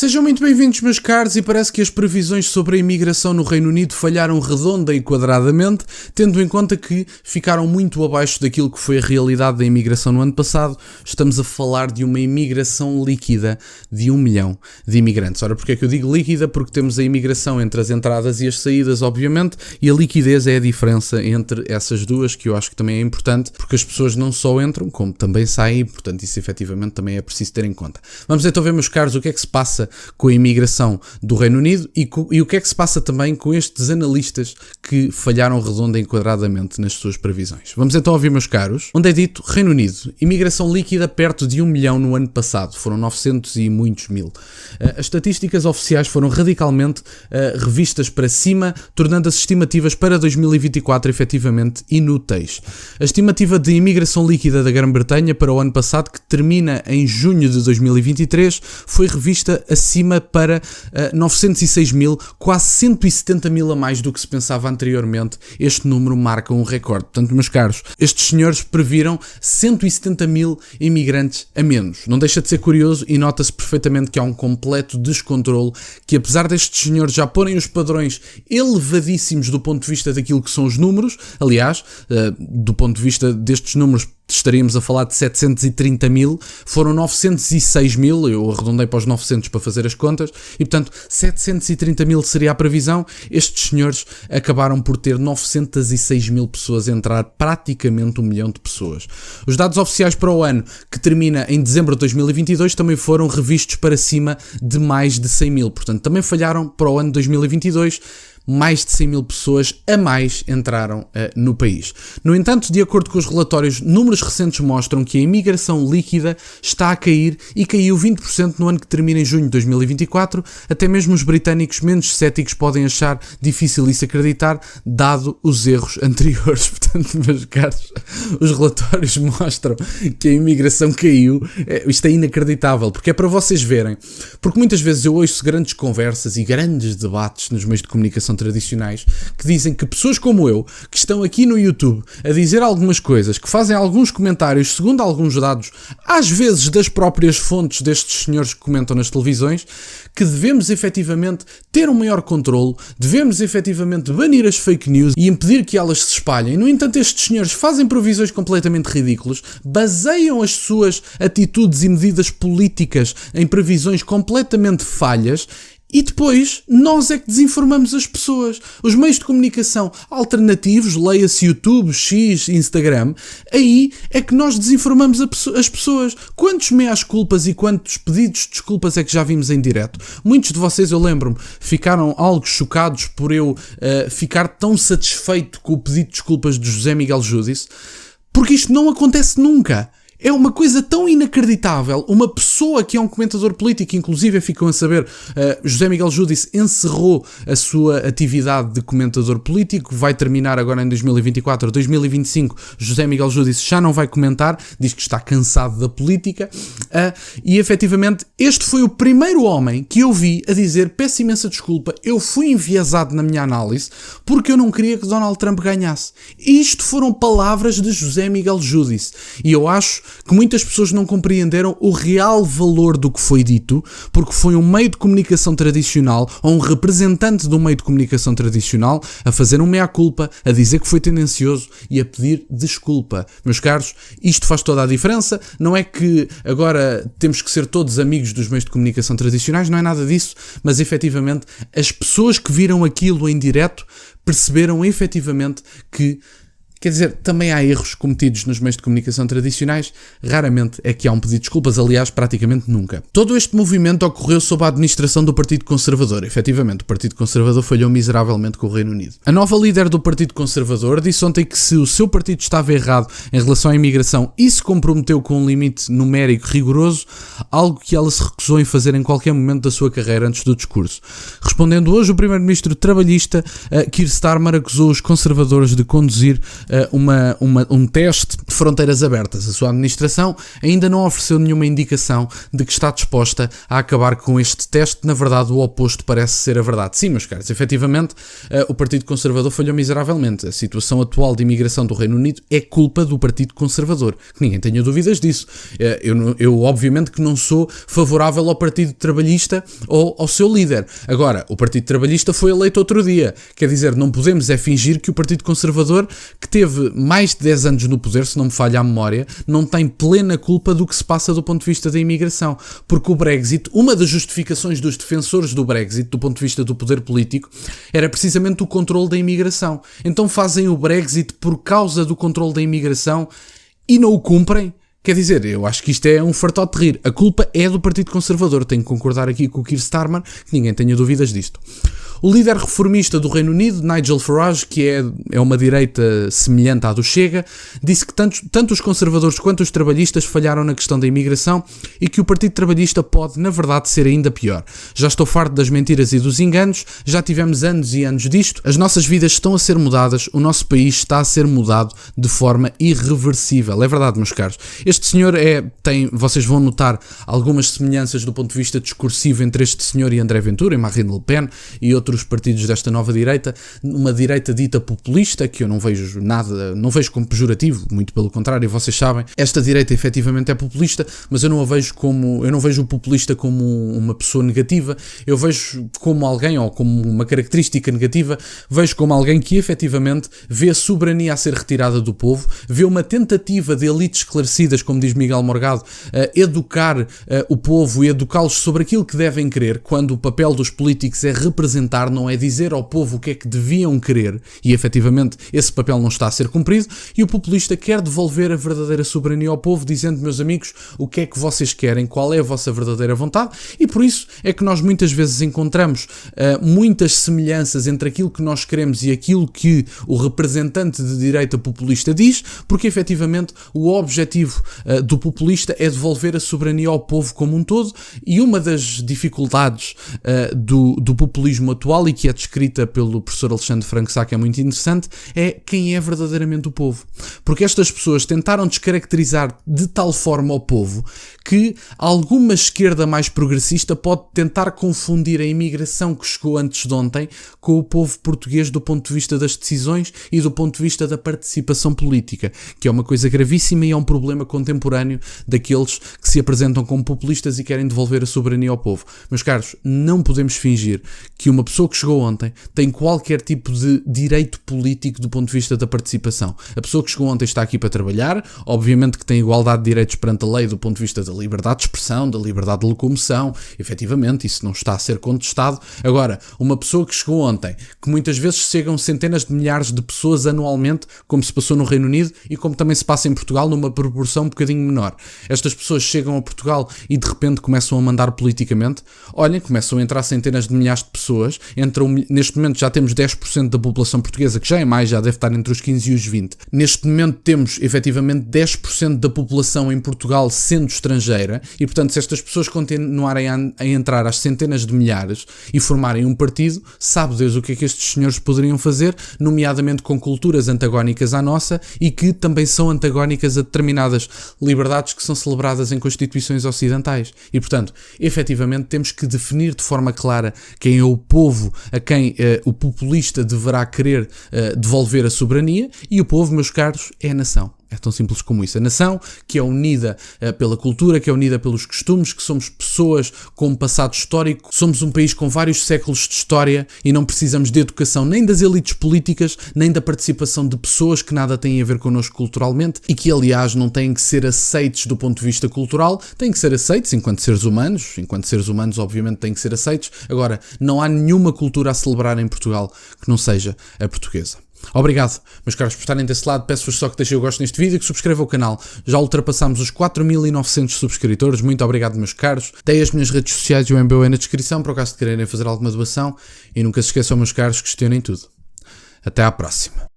Sejam muito bem-vindos, meus caros, e parece que as previsões sobre a imigração no Reino Unido falharam redonda e quadradamente, tendo em conta que ficaram muito abaixo daquilo que foi a realidade da imigração no ano passado. Estamos a falar de uma imigração líquida de 1 milhão de imigrantes. Ora, porquê é que eu digo líquida? Porque temos a imigração entre as entradas e as saídas, obviamente, e a liquidez é a diferença entre essas duas, que eu acho que também é importante, porque as pessoas não só entram, como também saem, portanto isso efetivamente também é preciso ter em conta. Vamos então ver, meus caros, o que é que se passa com a imigração do Reino Unido e o que é que se passa também com estes analistas que falharam redonda e enquadradamente nas suas previsões. Vamos então ouvir, meus caros, onde é dito: Reino Unido, imigração líquida perto de 1 milhão no ano passado, foram 900 e muitos mil. As estatísticas oficiais foram radicalmente revistas para cima, tornando as estimativas para 2024 efetivamente inúteis. A estimativa de imigração líquida da Grã-Bretanha para o ano passado, que termina em junho de 2023, foi revista acima para 906 mil, quase 170 mil a mais do que se pensava anteriormente. Este número marca um recorde. Portanto, meus caros, estes senhores previram 170 mil imigrantes a menos. Não deixa de ser curioso e nota-se perfeitamente que há um completo descontrole, que apesar destes senhores já porem os padrões elevadíssimos do ponto de vista daquilo que são os números, aliás, do ponto de vista destes números, estaríamos a falar de 730 mil, foram 906 mil, eu arredondei para os 900 para fazer as contas, e portanto 730 mil seria a previsão. Estes senhores acabaram por ter 906 mil pessoas a entrar, praticamente 1 milhão de pessoas. Os dados oficiais para o ano, que termina em dezembro de 2022, também foram revistos para cima de mais de 100 mil, portanto também falharam para o ano de 2022, mais de 100 mil pessoas a mais entraram no país. No entanto, de acordo com os relatórios, números recentes mostram que a imigração líquida está a cair e caiu 20% no ano que termina em junho de 2024. Até mesmo os britânicos menos céticos podem achar difícil isso acreditar, dado os erros anteriores. Portanto, meus caros, os relatórios mostram que a imigração caiu. Isto é inacreditável, porque é para vocês verem. Porque muitas vezes eu ouço grandes conversas e grandes debates nos meios de comunicação tradicionais que dizem que pessoas como eu, que estão aqui no YouTube a dizer algumas coisas, que fazem alguns comentários segundo alguns dados, às vezes das próprias fontes destes senhores que comentam nas televisões, que devemos efetivamente ter um maior controle, devemos efetivamente banir as fake news e impedir que elas se espalhem. No entanto, estes senhores fazem previsões completamente ridículas, baseiam as suas atitudes e medidas políticas em previsões completamente falhas. E depois, nós é que desinformamos as pessoas. Os meios de comunicação alternativos, leia-se YouTube, X, Instagram, aí é que nós desinformamos as pessoas. Quantos meias-culpas e quantos pedidos de desculpas é que já vimos em direto? Muitos de vocês, eu lembro-me, ficaram algo chocados por eu ficar tão satisfeito com o pedido de desculpas de José Miguel Júdice, porque isto não acontece nunca. É uma coisa tão inacreditável. Uma pessoa que é um comentador político, inclusive ficam a saber, José Miguel Júdice encerrou a sua atividade de comentador político, vai terminar agora em 2024, 2025, José Miguel Júdice já não vai comentar, diz que está cansado da política, e efetivamente este foi o primeiro homem que eu vi a dizer: peço imensa desculpa, eu fui enviesado na minha análise porque eu não queria que Donald Trump ganhasse. Isto foram palavras de José Miguel Júdice, e eu acho que muitas pessoas não compreenderam o real valor do que foi dito, porque foi um meio de comunicação tradicional, ou um representante de um meio de comunicação tradicional, a fazer um meia-culpa, a dizer que foi tendencioso e a pedir desculpa. Meus caros, isto faz toda a diferença. Não é que agora temos que ser todos amigos dos meios de comunicação tradicionais, não é nada disso, mas efetivamente as pessoas que viram aquilo em direto perceberam efetivamente que, quer dizer, também há erros cometidos nos meios de comunicação tradicionais, raramente é que há um pedido de desculpas, aliás, praticamente nunca. Todo este movimento ocorreu sob a administração do Partido Conservador. Efetivamente, o Partido Conservador falhou miseravelmente com o Reino Unido. A nova líder do Partido Conservador disse ontem que se o seu partido estava errado em relação à imigração e se comprometeu com um limite numérico rigoroso, algo que ela se recusou em fazer em qualquer momento da sua carreira antes do discurso. Respondendo hoje, o primeiro-ministro trabalhista, Keir Starmer, acusou os conservadores de conduzir um teste de fronteiras abertas. A sua administração ainda não ofereceu nenhuma indicação de que está disposta a acabar com este teste. Na verdade, o oposto parece ser a verdade. Sim, meus caros, efetivamente, o Partido Conservador falhou miseravelmente. A situação atual de imigração do Reino Unido é culpa do Partido Conservador. Que ninguém tenha dúvidas disso. Eu obviamente que não sou favorável ao Partido Trabalhista ou ao seu líder. Agora, o Partido Trabalhista foi eleito outro dia. Quer dizer, não podemos fingir que o Partido Conservador, que teve mais de 10 anos no poder, se não me falha a memória, não tem plena culpa do que se passa do ponto de vista da imigração. Porque o Brexit, uma das justificações dos defensores do Brexit, do ponto de vista do poder político, era precisamente o controle da imigração. Então fazem o Brexit por causa do controle da imigração e não o cumprem? Quer dizer, eu acho que isto é um fartote de rir. A culpa é do Partido Conservador. Tenho que concordar aqui com o Keir Starmer, que ninguém tenha dúvidas disto. O líder reformista do Reino Unido, Nigel Farage, que é uma direita semelhante à do Chega, disse que tanto os conservadores quanto os trabalhistas falharam na questão da imigração e que o Partido Trabalhista pode, na verdade, ser ainda pior. Já estou farto das mentiras e dos enganos, já tivemos anos e anos disto, as nossas vidas estão a ser mudadas, o nosso país está a ser mudado de forma irreversível. É verdade, meus caros. Este senhor vocês vão notar algumas semelhanças do ponto de vista discursivo entre este senhor e André Ventura, e Marine Le Pen e outros partidos desta nova direita, uma direita dita populista, que eu não vejo como pejorativo, muito pelo contrário, vocês sabem, esta direita efetivamente é populista, mas eu não vejo o populista como uma pessoa negativa, eu vejo como alguém, ou como uma característica negativa, vejo como alguém que efetivamente vê a soberania a ser retirada do povo, vê uma tentativa de elites esclarecidas, como diz Miguel Morgado, educar o povo e educá-los sobre aquilo que devem querer, quando o papel dos políticos é representar, não é dizer ao povo o que é que deviam querer, e efetivamente esse papel não está a ser cumprido, e o populista quer devolver a verdadeira soberania ao povo, dizendo, meus amigos, o que é que vocês querem, qual é a vossa verdadeira vontade, e por isso é que nós muitas vezes encontramos muitas semelhanças entre aquilo que nós queremos e aquilo que o representante de direita populista diz, porque efetivamente o objetivo do populista é devolver a soberania ao povo como um todo, e uma das dificuldades do populismo atual, e que é descrita pelo professor Alexandre Franco Sá, que é muito interessante, é quem é verdadeiramente o povo. Porque estas pessoas tentaram descaracterizar de tal forma o povo que alguma esquerda mais progressista pode tentar confundir a imigração que chegou antes de ontem com o povo português do ponto de vista das decisões e do ponto de vista da participação política, que é uma coisa gravíssima e é um problema contemporâneo daqueles que se apresentam como populistas e querem devolver a soberania ao povo. Meus caros, não podemos fingir que uma pessoa que chegou ontem tem qualquer tipo de direito político do ponto de vista da participação. A pessoa que chegou ontem está aqui para trabalhar, obviamente que tem igualdade de direitos perante a lei do ponto de vista da liberdade de expressão, da liberdade de locomoção, efetivamente, isso não está a ser contestado. Agora, uma pessoa que chegou ontem, que muitas vezes chegam centenas de milhares de pessoas anualmente, como se passou no Reino Unido e como também se passa em Portugal, numa proporção um bocadinho menor. Estas pessoas chegam a Portugal e de repente começam a mandar politicamente. Olhem, começam a entrar centenas de milhares de pessoas, neste momento já temos 10% da população portuguesa, que já é mais, já deve estar entre os 15 e os 20. Neste momento temos, efetivamente, 10% da população em Portugal sendo estrangeira e, portanto, se estas pessoas continuarem a entrar às centenas de milhares e formarem um partido, sabe Deus o que é que estes senhores poderiam fazer, nomeadamente com culturas antagónicas à nossa e que também são antagónicas a determinadas liberdades que são celebradas em constituições ocidentais. E, portanto, efetivamente, temos que definir de forma clara quem é o povo a quem o populista deverá querer devolver a soberania, e o povo, meus caros, é a nação. É tão simples como isso. A nação que é unida pela cultura, que é unida pelos costumes, que somos pessoas com um passado histórico, somos um país com vários séculos de história e não precisamos de educação nem das elites políticas, nem da participação de pessoas que nada têm a ver connosco culturalmente e que, aliás, não têm que ser aceites do ponto de vista cultural, têm que ser aceites enquanto seres humanos, obviamente têm que ser aceites. Agora, não há nenhuma cultura a celebrar em Portugal que não seja a portuguesa. Obrigado, meus caros, por estarem desse lado. Peço-vos só que deixem o gosto neste vídeo e que subscrevam o canal. Já ultrapassamos os 4.900 subscritores. Muito obrigado, meus caros. Dei as minhas redes sociais e o MBA na descrição, por caso de quererem fazer alguma doação. E nunca se esqueçam, meus caros, questionem tudo. Até à próxima.